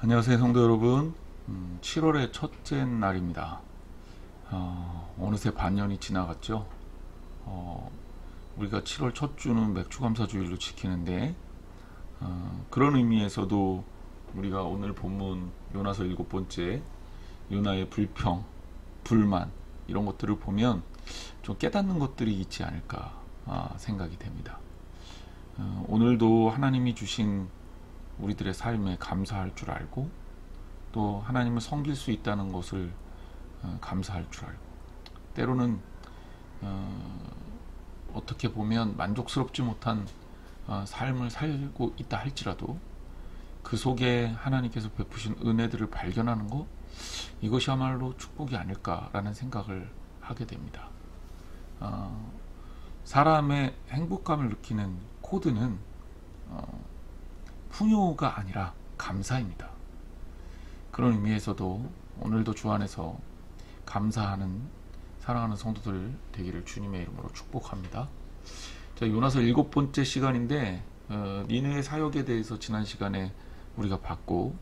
안녕하세요 성도 여러분. 7월의 첫째 날입니다. 어느새 반년이 지나갔죠. 우리가 7월 첫 주는 맥주감사주일로 지키는데, 그런 의미에서도 우리가 오늘 본문 요나서 7번째 요나의 불평, 불만 이런 것들을 보면 좀 깨닫는 것들이 있지 않을까 생각이 됩니다. 오늘도 하나님이 주신 우리들의 삶에 감사할 줄 알고, 또 하나님을 섬길 수 있다는 것을 감사할 줄 알고, 때로는 어떻게 보면 만족스럽지 못한 삶을 살고 있다 할지라도 그 속에 하나님께서 베푸신 은혜들을 발견하는 것, 이것이야말로 축복이 아닐까라는 생각을 하게 됩니다. 사람의 행복감을 느끼는 코드는 풍요가 아니라 감사입니다. 그런 의미에서도 오늘도 주 안에서 감사하는 사랑하는 성도들 되기를 주님의 이름으로 축복합니다. 자, 요나서 7번째 시간인데, 니느웨 사역에 대해서 지난 시간에 우리가 봤고,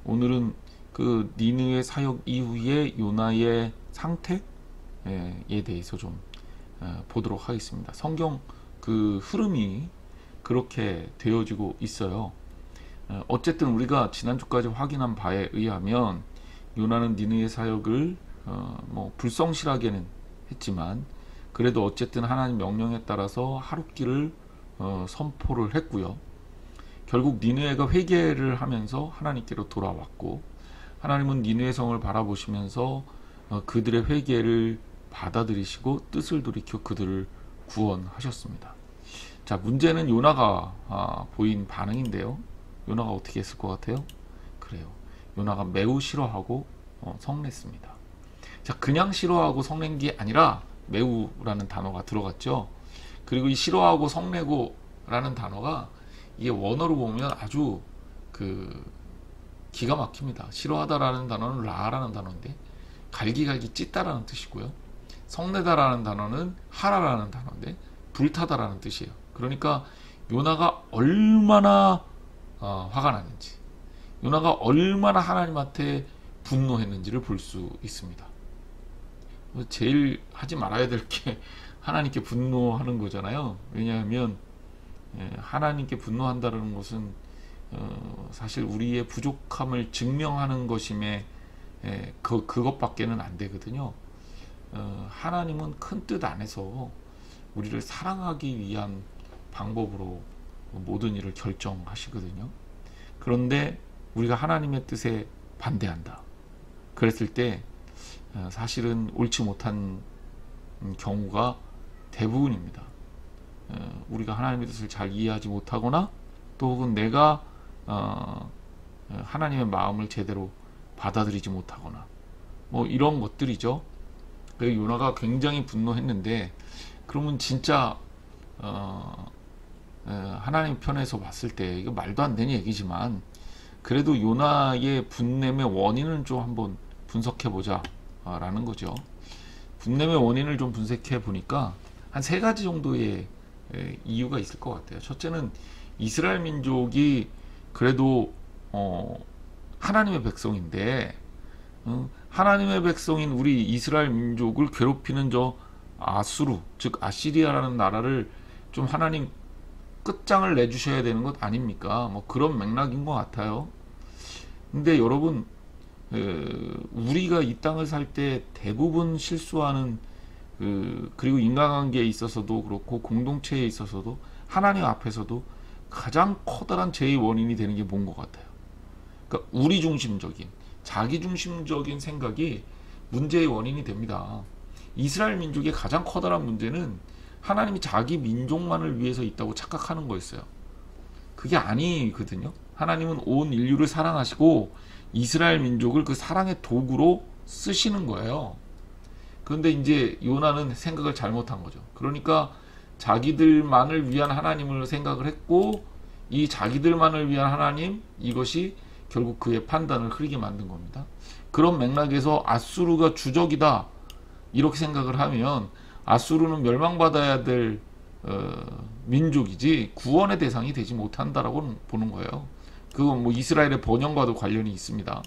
오늘은 그 니느웨 사역 이후에 요나의 상태에 대해서 좀 보도록 하겠습니다. 성경 그 흐름이 그렇게 되어지고 있어요. 어쨌든 우리가 지난주까지 확인한 바에 의하면 요나는 니느웨 사역을 불성실하게는 했지만, 그래도 어쨌든 하나님 명령에 따라서 하룻길을 선포를 했고요. 결국 니느웨가 회개를 하면서 하나님께로 돌아왔고, 하나님은 니느웨 성을 바라보시면서 그들의 회개를 받아들이시고 뜻을 돌이켜 그들을 구원하셨습니다. 자, 문제는 요나가 보인 반응인데요. 요나가 어떻게 했을 것 같아요? 그래요. 요나가 매우 싫어하고 성냈습니다. 자, 그냥 싫어하고 성낸 게 아니라 매우라는 단어가 들어갔죠. 그리고 이 싫어하고 성내고 라는 단어가 이게 원어로 보면 아주 기가 막힙니다. 싫어하다라는 단어는 라라는 단어인데 갈기갈기 찢다라는 뜻이고요. 성내다라는 단어는 하라라는 단어인데 불타다라는 뜻이에요. 그러니까 요나가 얼마나 화가 났는지, 요나가 얼마나 하나님한테 분노했는지를 볼 수 있습니다. 제일 하지 말아야 될 게 하나님께 분노하는 거잖아요. 왜냐하면 하나님께 분노한다는 것은 사실 우리의 부족함을 증명하는 것임에 그것밖에는 안 되거든요. 하나님은 큰 뜻 안에서 우리를 사랑하기 위한 방법으로 모든 일을 결정하시거든요. 그런데 우리가 하나님의 뜻에 반대한다, 그랬을 때 사실은 옳지 못한 경우가 대부분입니다. 우리가 하나님의 뜻을 잘 이해하지 못하거나, 또 혹은 내가 하나님의 마음을 제대로 받아들이지 못하거나, 이런 것들이죠. 그래서 요나가 굉장히 분노했는데, 그러면 진짜 하나님 편에서 봤을 때 이거 말도 안 되는 얘기지만, 그래도 요나의 분냄의 원인을 좀 한번 분석해 보자 라는 거죠. 분냄의 원인을 좀 분석해 보니까 한 3가지 정도의 이유가 있을 것 같아요. 첫째는 이스라엘 민족이 그래도 하나님의 백성인데, 하나님의 백성인 우리 이스라엘 민족을 괴롭히는 저 아수르, 즉 아시리아라는 나라를 좀 하나님 끝장을 내주셔야 되는 것 아닙니까? 그런 맥락인 것 같아요. 근데 여러분, 우리가 이 땅을 살 때 대부분 실수하는, 그리고 인간관계에 있어서도 그렇고 공동체에 있어서도 하나님 앞에서도 가장 커다란 죄의 원인이 되는 게 뭔 것 같아요? 그러니까 우리 중심적인, 자기 중심적인 생각이 문제의 원인이 됩니다. 이스라엘 민족의 가장 커다란 문제는 하나님이 자기 민족만을 위해서 있다고 착각하는 거였어요. 그게 아니거든요. 하나님은 온 인류를 사랑하시고 이스라엘 민족을 그 사랑의 도구로 쓰시는 거예요. 그런데 이제 요나는 생각을 잘못한 거죠. 그러니까 자기들만을 위한 하나님을 생각을 했고, 이 자기들만을 위한 하나님, 이것이 결국 그의 판단을 흐리게 만든 겁니다. 그런 맥락에서 아수르가 주적이다 이렇게 생각을 하면, 아수르는 멸망받아야 될 민족이지 구원의 대상이 되지 못한다라고 보는 거예요. 그건 뭐 이스라엘의 번영과도 관련이 있습니다.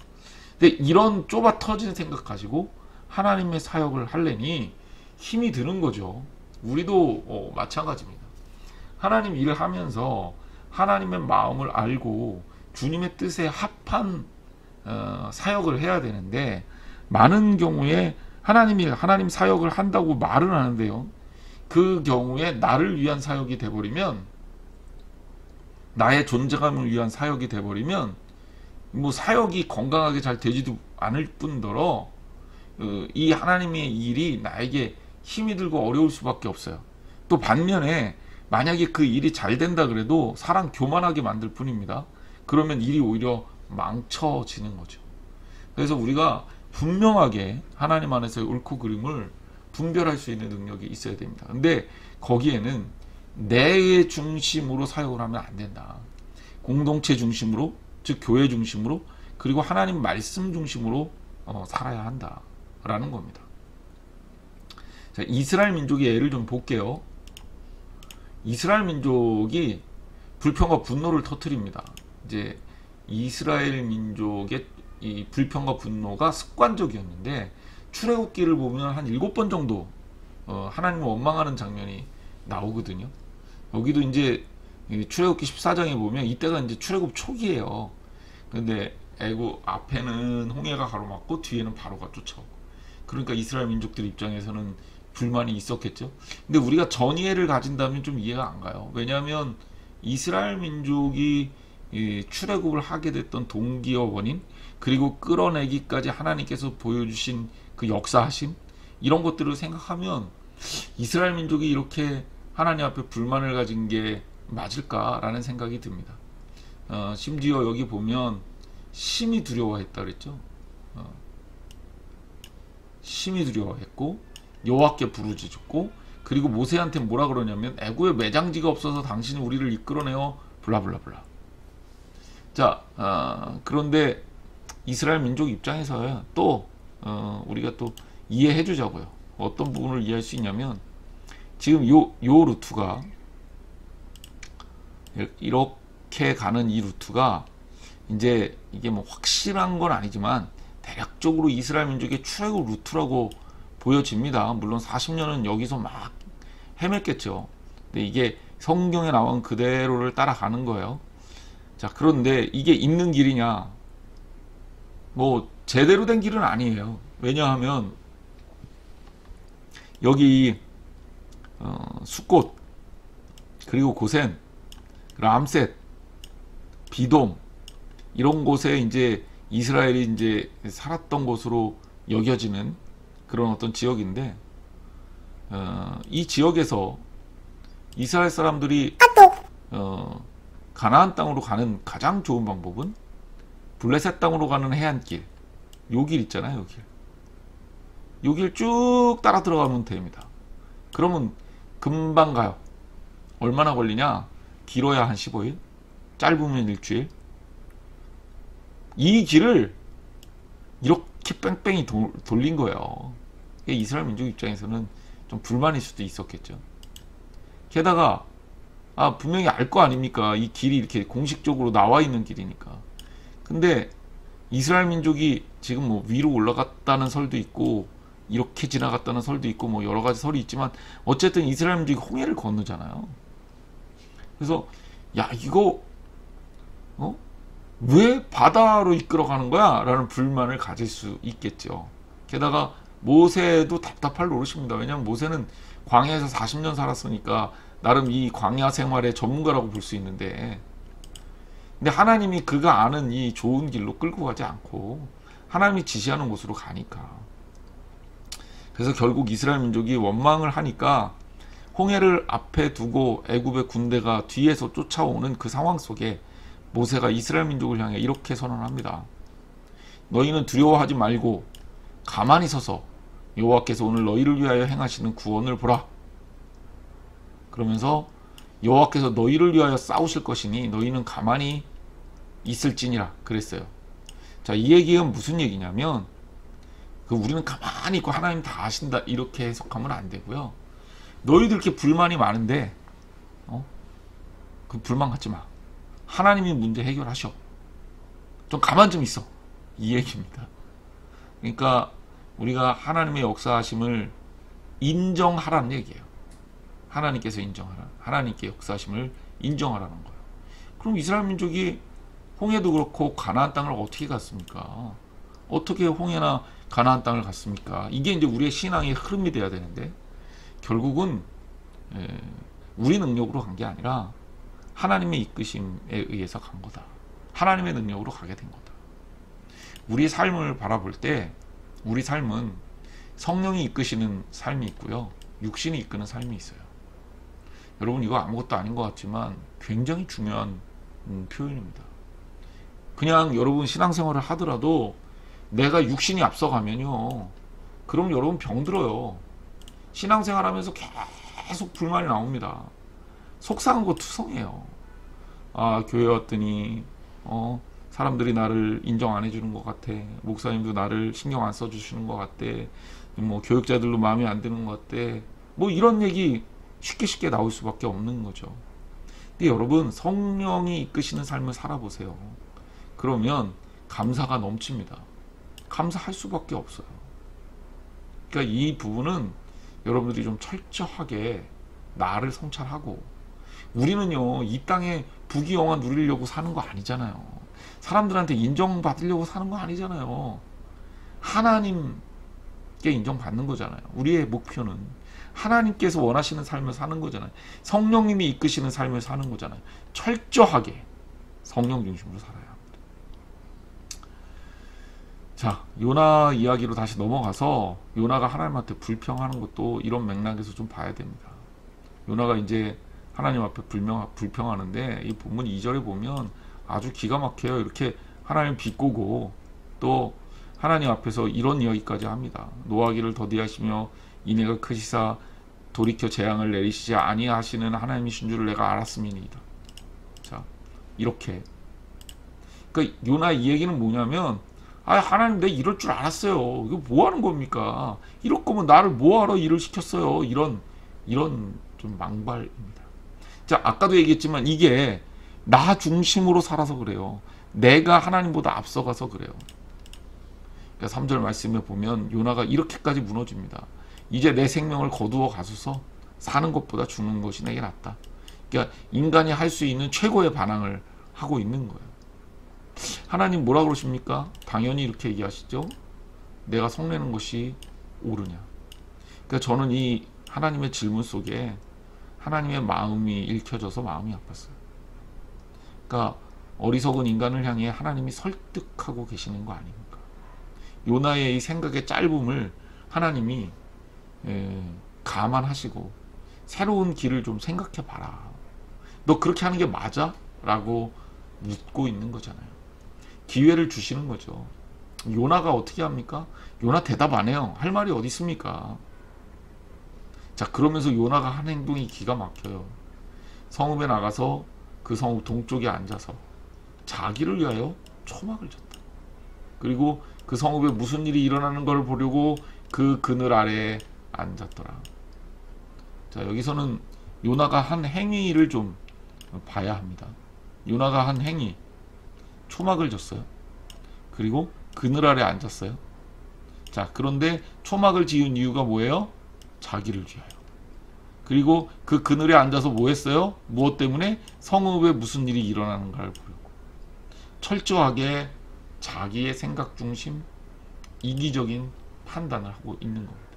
근데 이런 좁아 터진 생각 가지고 하나님의 사역을 하려니 힘이 드는 거죠. 우리도 마찬가지입니다. 하나님 일을 하면서 하나님의 마음을 알고 주님의 뜻에 합한 사역을 해야 되는데, 많은 경우에 하나님 일, 하나님 사역을 한다고 말은 하는데요, 그 경우에 나를 위한 사역이 돼버리면, 나의 존재감을 위한 사역이 돼버리면 뭐 사역이 건강하게 잘 되지도 않을 뿐더러 이 하나님의 일이 나에게 힘이 들고 어려울 수밖에 없어요. 또 반면에 만약에 그 일이 잘 된다 그래도 사람 교만하게 만들 뿐입니다. 그러면 일이 오히려 망쳐지는 거죠. 그래서 우리가 분명하게 하나님 안에서의 옳고 그름을 분별할 수 있는 능력이 있어야 됩니다. 근데 거기에는 내 중심으로 사역을 하면 안 된다. 공동체 중심으로, 즉 교회 중심으로, 그리고 하나님 말씀 중심으로 살아야 한다라는 겁니다. 자, 이스라엘 민족의 예를 좀 볼게요. 이스라엘 민족이 불평과 분노를 터뜨립니다. 이제 이스라엘 민족의 이 불평과 분노가 습관적이었는데, 출애굽기를 보면 한 7번 정도 하나님을 원망하는 장면이 나오거든요. 여기도 이제 출애굽기 14장에 보면 이때가 이제 출애굽 초기예요. 근데 애굽 앞에는 홍해가 가로막고 뒤에는 바로가 쫓아오고, 그러니까 이스라엘 민족들 입장에서는 불만이 있었겠죠. 근데 우리가 전이해를 가진다면 좀 이해가 안 가요. 왜냐하면 이스라엘 민족이 출애굽을 하게 됐던 동기와 원인, 그리고 끌어내기까지 하나님께서 보여주신 그 역사하심, 이런 것들을 생각하면 이스라엘 민족이 이렇게 하나님 앞에 불만을 가진 게 맞을까라는 생각이 듭니다. 심지어 여기 보면 심히 두려워했다 그랬죠. 심히 두려워했고 여호와께 부르짖었고, 그리고 모세한테 뭐라 그러냐면 애굽에 매장지가 없어서 당신이 우리를 이끌어내어 블라블라블라. 자, 그런데 이스라엘 민족 입장에서 또 우리가 또 이해해 주자고요. 어떤 부분을 이해할 수 있냐면, 지금 요 루트가 이렇게 가는 이 루트가 이제 이게 뭐 확실한 건 아니지만 대략적으로 이스라엘 민족의 출애굽 루트라고 보여집니다. 물론 40년은 여기서 막 헤맸겠죠. 근데 이게 성경에 나온 그대로를 따라가는 거예요. 자, 그런데 이게 있는 길이냐? 뭐 제대로 된 길은 아니에요. 왜냐하면 여기 숫곳, 그리고 고센, 람셋, 비돔, 이런 곳에 이제 이스라엘이 이제 살았던 곳으로 여겨지는 그런 어떤 지역인데, 이 지역에서 이스라엘 사람들이 가나안 땅으로 가는 가장 좋은 방법은 블레셋 땅으로 가는 해안길, 요 길 있잖아요. 요 길 쭉 따라 들어가면 됩니다. 그러면 금방 가요. 얼마나 걸리냐? 길어야 한 15일, 짧으면 일주일. 이 길을 이렇게 뺑뺑이 돌린 거예요. 이스라엘 민족 입장에서는 좀 불만일 수도 있었겠죠. 게다가 분명히 알 거 아닙니까? 이 길이 이렇게 공식적으로 나와 있는 길이니까. 근데 이스라엘 민족이 지금 뭐 위로 올라갔다는 설도 있고 이렇게 지나갔다는 설도 있고 뭐 여러 가지 설이 있지만, 어쨌든 이스라엘 민족이 홍해를 건너잖아요. 그래서 야, 이거 왜 바다로 이끌어가는 거야? 라는 불만을 가질 수 있겠죠. 게다가 모세도 답답할 노릇입니다. 왜냐하면 모세는 광야에서 40년 살았으니까 나름 이 광야 생활의 전문가라고 볼 수 있는데, 근데 하나님이 그가 아는 이 좋은 길로 끌고 가지 않고 하나님이 지시하는 곳으로 가니까, 그래서 결국 이스라엘 민족이 원망을 하니까 홍해를 앞에 두고 애굽의 군대가 뒤에서 쫓아오는 그 상황 속에 모세가 이스라엘 민족을 향해 이렇게 선언합니다. 너희는 두려워하지 말고 가만히 서서 여호와께서 오늘 너희를 위하여 행하시는 구원을 보라. 그러면서 여호와께서 너희를 위하여 싸우실 것이니 너희는 가만히 있을지니라 그랬어요. 자, 이 얘기는 무슨 얘기냐면, 우리는 가만히 있고 하나님 다 아신다 이렇게 해석하면 안 되고요. 너희들 이렇게 불만이 많은데 그 불만 갖지 마. 하나님이 문제 해결하셔. 좀 가만 좀 있어. 이 얘기입니다. 그러니까 우리가 하나님의 역사하심을 인정하라는 얘기예요. 하나님께서 인정하라. 하나님께 역사하심을 인정하라는 거예요. 그럼 이스라엘 민족이 홍해도 그렇고 가나안 땅을 어떻게 갔습니까? 어떻게 홍해나 가나안 땅을 갔습니까? 이게 이제 우리의 신앙의 흐름이 돼야 되는데 결국은 우리 능력으로 간 게 아니라 하나님의 이끄심에 의해서 간 거다. 하나님의 능력으로 가게 된 거다. 우리의 삶을 바라볼 때 우리 삶은 성령이 이끄시는 삶이 있고요. 육신이 이끄는 삶이 있어요. 여러분 이거 아무것도 아닌 것 같지만 굉장히 중요한 표현입니다. 그냥 여러분 신앙생활을 하더라도 내가 육신이 앞서가면요. 그럼 여러분 병들어요. 신앙생활하면서 계속 불만이 나옵니다. 속상한 거 투성이에요. 아 교회 왔더니 사람들이 나를 인정 안 해주는 것 같아. 목사님도 나를 신경 안 써주시는 것 같대. 뭐 교육자들도 마음에 안 드는 것 같대. 뭐 이런 얘기 쉽게 나올 수밖에 없는 거죠. 근데 여러분 성령이 이끄시는 삶을 살아보세요. 그러면 감사가 넘칩니다. 감사할 수밖에 없어요. 그러니까 이 부분은 여러분들이 좀 철저하게 나를 성찰하고 우리는요 이 땅에 부귀영화 누리려고 사는 거 아니잖아요. 사람들한테 인정받으려고 사는 거 아니잖아요. 하나님께 인정받는 거잖아요. 우리의 목표는 하나님께서 원하시는 삶을 사는 거잖아요. 성령님이 이끄시는 삶을 사는 거잖아요. 철저하게 성령 중심으로 살아야 합니다. 자, 요나 이야기로 다시 넘어가서 요나가 하나님한테 불평하는 것도 이런 맥락에서 좀 봐야 됩니다. 요나가 이제 하나님 앞에 불평하는데 이 본문 2절에 보면 아주 기가 막혀요. 이렇게 하나님 비꼬고 또 하나님 앞에서 이런 이야기까지 합니다. 노하기를 더디하시며 이내가 크시사 돌이켜 재앙을 내리시지 아니하시는 하나님이신 줄을 내가 알았음이니이다. 자, 이렇게 그러니까 요나 이 얘기는 뭐냐면 하나님 내가 이럴 줄 알았어요. 이거 뭐 하는 겁니까? 이럴 거면 나를 뭐하러 일을 시켰어요. 이런 좀 망발입니다. 자, 아까도 얘기했지만 이게 나 중심으로 살아서 그래요. 내가 하나님보다 앞서가서 그래요. 그러니까 3절 말씀에 보면 요나가 이렇게까지 무너집니다. 이제 내 생명을 거두어 가소서. 사는 것보다 죽는 것이 내게 낫다. 그러니까 인간이 할 수 있는 최고의 반항을 하고 있는 거예요. 하나님 뭐라 그러십니까? 당연히 이렇게 얘기하시죠. 내가 성내는 것이 옳으냐. 그러니까 저는 이 하나님의 질문 속에 하나님의 마음이 읽혀져서 마음이 아팠어요. 그러니까 어리석은 인간을 향해 하나님이 설득하고 계시는 거 아닙니까? 요나의 이 생각의 짧음을 하나님이 감안하시고 새로운 길을 좀 생각해 봐라. 너 그렇게 하는 게 맞아? 라고 묻고 있는 거잖아요. 기회를 주시는 거죠. 요나가 어떻게 합니까? 요나 대답 안 해요. 할 말이 어디 있습니까? 자, 그러면서 요나가 한 행동이 기가 막혀요. 성읍에 나가서 그 성읍 동쪽에 앉아서 자기를 위하여 초막을 졌다. 그리고 그 성읍에 무슨 일이 일어나는 걸 보려고 그 그늘 아래에 앉았더라. 자, 여기서는 요나가 한 행위를 좀 봐야 합니다. 요나가 한 행위, 초막을 졌어요. 그리고 그늘 아래 앉았어요. 자, 그런데 초막을 지은 이유가 뭐예요? 자기를 위하여. 그리고 그 그늘에 앉아서 뭐 했어요? 무엇 때문에? 성읍에 무슨 일이 일어나는가를 보려고. 철저하게 자기의 생각 중심, 이기적인 판단을 하고 있는 겁니다.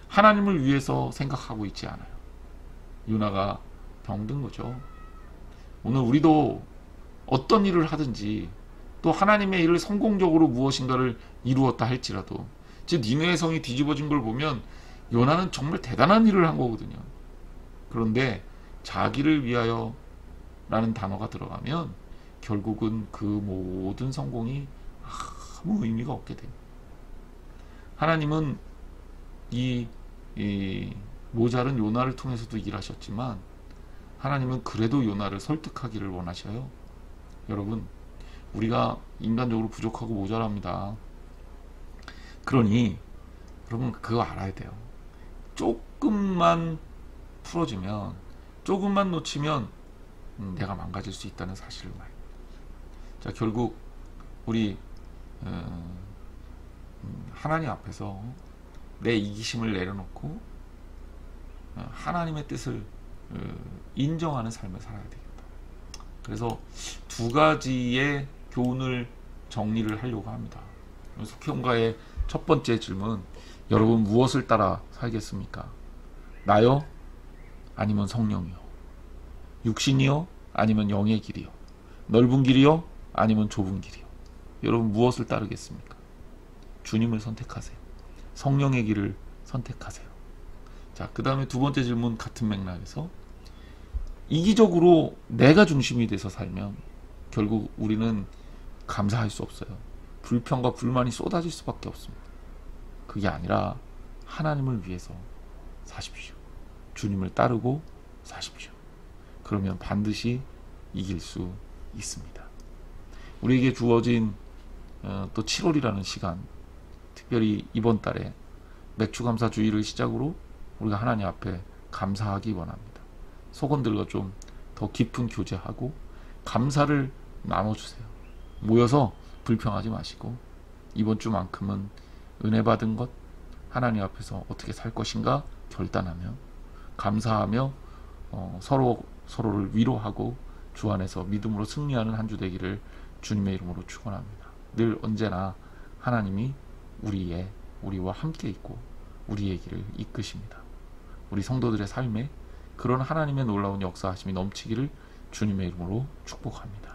하나님을 위해서 생각하고 있지 않아요. 요나가 병든 거죠. 오늘 우리도 어떤 일을 하든지 또 하나님의 일을 성공적으로 무엇인가를 이루었다 할지라도 즉 니느웨 성이 뒤집어진 걸 보면 요나는 정말 대단한 일을 한 거거든요. 그런데 자기를 위하여 라는 단어가 들어가면 결국은 그 모든 성공이 아무 의미가 없게 됩니다. 하나님은 이 모자른 요나를 통해서도 일하셨지만 하나님은 그래도 요나를 설득하기를 원하셔요. 여러분, 우리가 인간적으로 부족하고 모자랍니다. 그러니 여러분 그거 알아야 돼요. 조금만 풀어지면, 조금만 놓치면 내가 망가질 수 있다는 사실을 말입니다. 자, 결국 우리 하나님 앞에서 내 이기심을 내려놓고 하나님의 뜻을 인정하는 삶을 살아야 되겠다. 그래서 두 가지의 교훈을 정리를 하려고 합니다. 속행과의 첫 번째 질문, 여러분 무엇을 따라 살겠습니까? 나요? 아니면 성령이요? 육신이요? 아니면 영의 길이요? 넓은 길이요? 아니면 좁은 길이요? 여러분 무엇을 따르겠습니까? 주님을 선택하세요. 성령의 길을 선택하세요. 자, 그 다음에 두 번째 질문 같은 맥락에서, 이기적으로 내가 중심이 돼서 살면 결국 우리는 감사할 수 없어요. 불평과 불만이 쏟아질 수밖에 없습니다. 그게 아니라 하나님을 위해서 사십시오. 주님을 따르고 사십시오. 그러면 반드시 이길 수 있습니다. 우리에게 주어진 또 7월이라는 시간, 특별히 이번 달에 맥주감사 주일을 시작으로 우리가 하나님 앞에 감사하기 원합니다. 속원들과 좀 더 깊은 교제하고 감사를 나눠주세요. 모여서 불평하지 마시고 이번 주만큼은 은혜 받은 것, 하나님 앞에서 어떻게 살 것인가 결단하며 감사하며 서로를 위로하고 주 안에서 믿음으로 승리하는 한 주 되기를 주님의 이름으로 축원합니다. 늘 언제나 하나님이 우리와 함께 있고 우리의 길을 이끄십니다. 우리 성도들의 삶에 그런 하나님의 놀라운 역사하심이 넘치기를 주님의 이름으로 축복합니다.